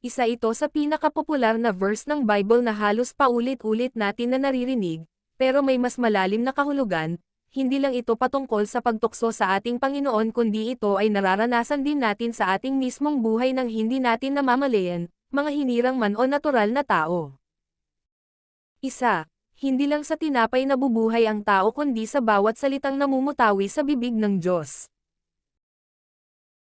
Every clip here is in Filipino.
Isa ito sa pinakapopular na verse ng Bible na halos paulit-ulit natin na naririnig, pero may mas malalim na kahulugan. Hindi lang ito patungkol sa pagtukso sa ating Panginoon kundi ito ay nararanasan din natin sa ating mismong buhay nang hindi natin namamalayan, mga hinirang man o natural na tao. Isa, hindi lang sa tinapay nabubuhay ang tao kundi sa bawat salitang namumutawi sa bibig ng Diyos.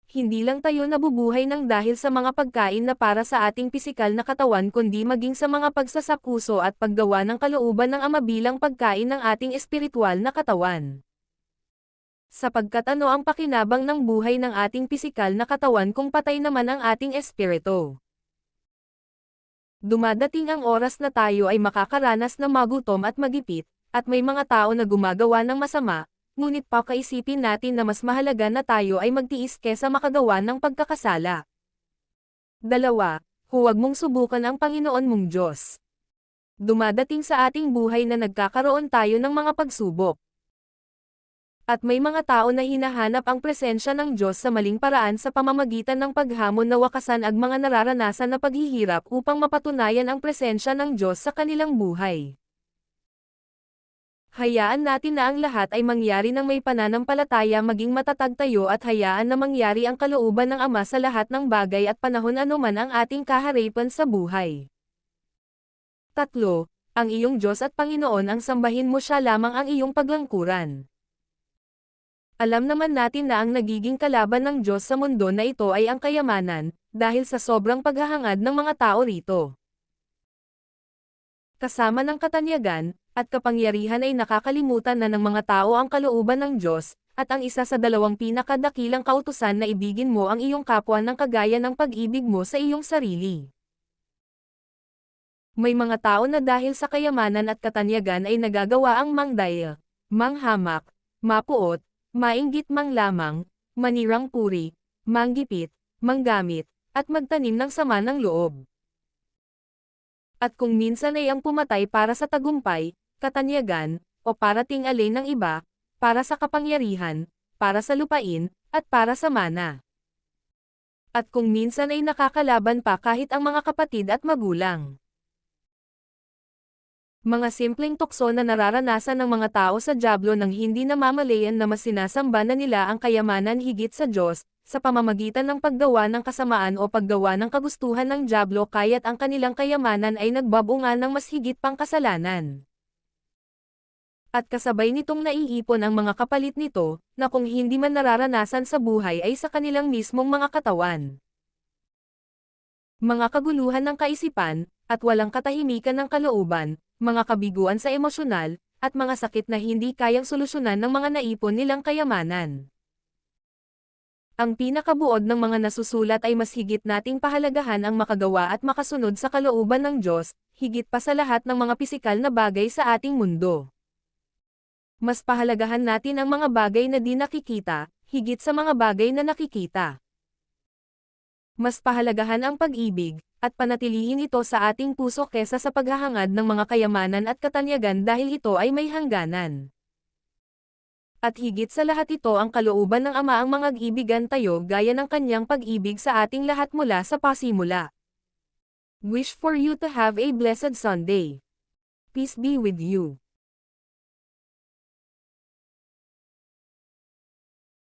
Hindi lang tayo nabubuhay ng dahil sa mga pagkain na para sa ating pisikal na katawan kundi maging sa mga pagsasapuso at paggawa ng kalooban ng Ama bilang pagkain ng ating espiritual na katawan. Sapagkat ano ang pakinabang ng buhay ng ating pisikal na katawan kung patay naman ang ating espiritu? Dumadating ang oras na tayo ay makakaranas ng magutom at magipit, at may mga tao na gumagawa ng masama, ngunit pakaisipin natin na mas mahalaga na tayo ay magtiis kesa makagawa ng pagkakasala. 2. Huwag mong subukan ang Panginoon mong Diyos. Dumadating sa ating buhay na nagkakaroon tayo ng mga pagsubok. At may mga tao na hinahanap ang presensya ng Diyos sa maling paraan sa pamamagitan ng paghamon na wakasan ang mga nararanasan na paghihirap upang mapatunayan ang presensya ng Diyos sa kanilang buhay. Hayaan natin na ang lahat ay mangyari ng may pananampalataya maging matatag tayo at hayaan na mangyari ang kalooban ng Ama sa lahat ng bagay at panahon anuman ang ating kaharipan sa buhay. 3. Ang iyong Diyos at Panginoon ang sambahin mo siya lamang ang iyong paglangkuran. Alam naman natin na ang nagiging kalaban ng Diyos sa mundo na ito ay ang kayamanan, dahil sa sobrang paghahangad ng mga tao rito. Kasama ng katanyagan, at kapangyarihan ay nakakalimutan na ng mga tao ang kalooban ng Diyos, at ang isa sa dalawang pinakadakilang kautusan na ibigin mo ang iyong kapwa ng kagaya ng pag-ibig mo sa iyong sarili. May mga tao na dahil sa kayamanan at katanyagan ay nagagawa ang mangdaya, manghamak, mapuot, mainggit mang lamang, manirang puri, manggipit, manggamit, at magtanim ng sama ng loob. At kung minsan ay ang pumatay para sa tagumpay, katanyagan, o para tingalin ng iba, para sa kapangyarihan, para sa lupain, at para sa mana. At kung minsan ay nakakalaban pa kahit ang mga kapatid at magulang. Mga simpleng tukso na nararanasan ng mga tao sa dyablo nang hindi namamalayan na mas sinasamba na nila ang kayamanan higit sa Diyos, sa pamamagitan ng paggawa ng kasamaan o paggawa ng kagustuhan ng dyablo kaya't ang kanilang kayamanan ay nagbabunga ng mas higit pang kasalanan. At kasabay nitong naiipon ang mga kapalit nito, na kung hindi man nararanasan sa buhay ay sa kanilang mismong mga katawan. Mga kaguluhan ng kaisipan, at walang katahimikan ng kalooban, mga kabiguan sa emosyonal, at mga sakit na hindi kayang solusyonan ng mga naipon nilang kayamanan. Ang pinakabuod ng mga nasusulat ay mas higit nating pahalagahan ang makagawa at makasunod sa kalooban ng Diyos, higit pa sa lahat ng mga pisikal na bagay sa ating mundo. Mas pahalagahan natin ang mga bagay na di nakikita, higit sa mga bagay na nakikita. Mas pahalagahan ang pag-ibig, at panatilihin ito sa ating puso kesa sa paghahangad ng mga kayamanan at katanyagan dahil ito ay may hangganan. At higit sa lahat ito ang kalooban ng Ama ang mangag-ibigan tayo gaya ng kanyang pag-ibig sa ating lahat mula sa pasimula. Wish for you to have a blessed Sunday. Peace be with you.